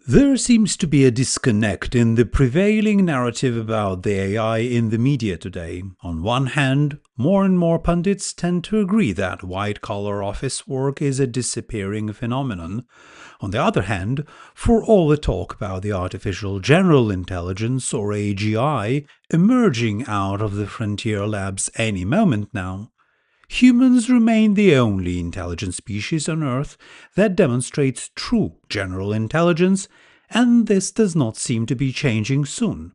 There seems to be a disconnect in the prevailing narrative about the AI in the media today. On one hand, more and more pundits tend to agree that white-collar office work is a disappearing phenomenon. On the other hand, for all the talk about the artificial general intelligence, or AGI, emerging out of the frontier labs any moment now, humans remain the only intelligent species on Earth that demonstrates true general intelligence, and this does not seem to be changing soon.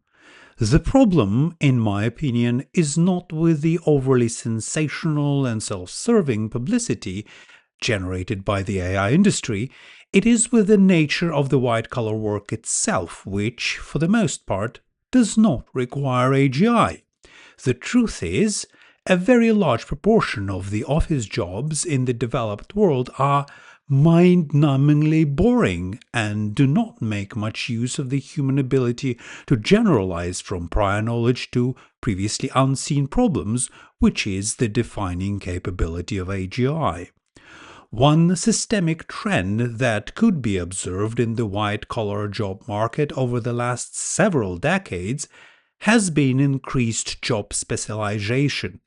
The problem, in my opinion, is not with the overly sensational and self-serving publicity generated by the AI industry, it is with the nature of the white-collar work itself, which, for the most part, does not require AGI. The truth is, a very large proportion of the office jobs in the developed world are mind-numbingly boring and do not make much use of the human ability to generalize from prior knowledge to previously unseen problems, which is the defining capability of AGI. One systemic trend that could be observed in the white-collar job market over the last several decades has been increased job specialization.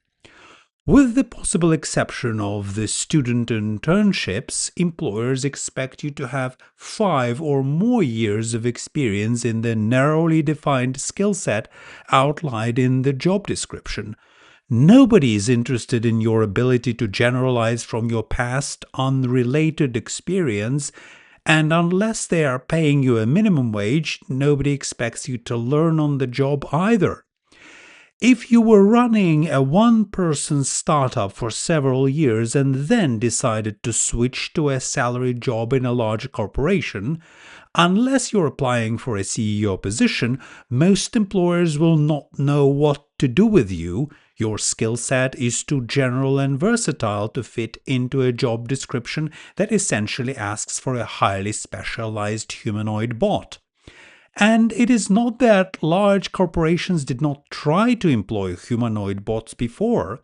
With the possible exception of the student internships, employers expect you to have 5 or more years of experience in the narrowly defined skill set outlined in the job description. Nobody is interested in your ability to generalize from your past unrelated experience, and unless they are paying you a minimum wage, nobody expects you to learn on the job either. If you were running a one-person startup for several years and then decided to switch to a salaried job in a large corporation, unless you're applying for a CEO position, most employers will not know what to do with you. Your skill set is too general and versatile to fit into a job description that essentially asks for a highly specialized humanoid bot. And it is not that large corporations did not try to employ humanoid bots before.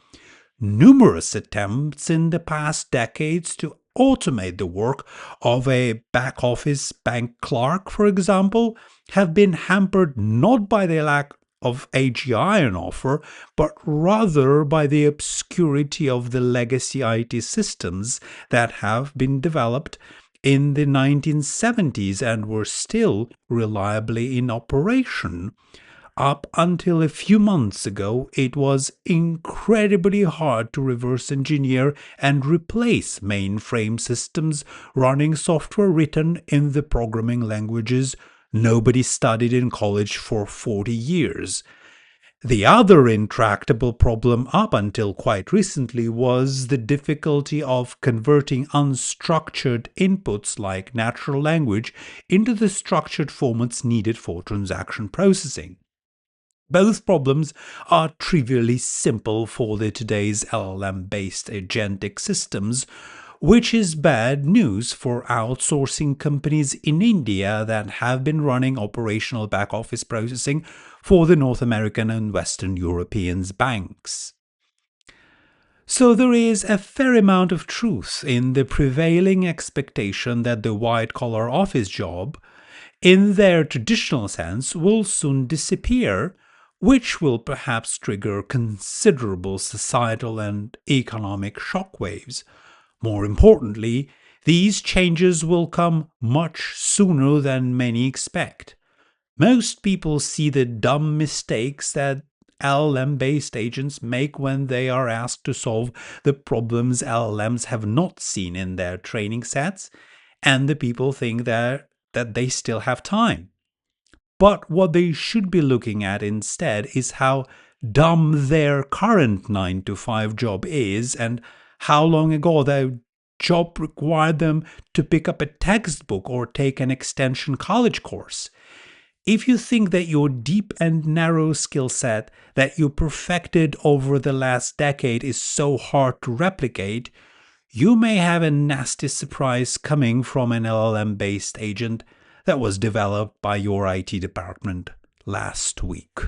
Numerous attempts in the past decades to automate the work of a back-office bank clerk, for example, have been hampered not by the lack of AGI on offer, but rather by the obscurity of the legacy IT systems that have been developed in the 1970s and were still reliably in operation. Up until a few months ago, it was incredibly hard to reverse engineer and replace mainframe systems running software written in the programming languages nobody studied in college for 40 years. The other intractable problem up until quite recently was the difficulty of converting unstructured inputs like natural language into the structured formats needed for transaction processing. Both problems are trivially simple for the today's LLM-based agentic systems, which is bad news for outsourcing companies in India that have been running operational back-office processing for the North American and Western European banks. So there is a fair amount of truth in the prevailing expectation that the white-collar office job, in their traditional sense, will soon disappear, which will perhaps trigger considerable societal and economic shockwaves. More importantly, these changes will come much sooner than many expect. Most people see the dumb mistakes that LLM-based agents make when they are asked to solve the problems LLMs have not seen in their training sets, and the people think that they still have time. But what they should be looking at instead is how dumb their current 9-to-5 job is and how long ago their job required them to pick up a textbook or take an extension college course. If you think that your deep and narrow skill set that you perfected over the last decade is so hard to replicate, you may have a nasty surprise coming from an LLM-based agent that was developed by your IT department last week.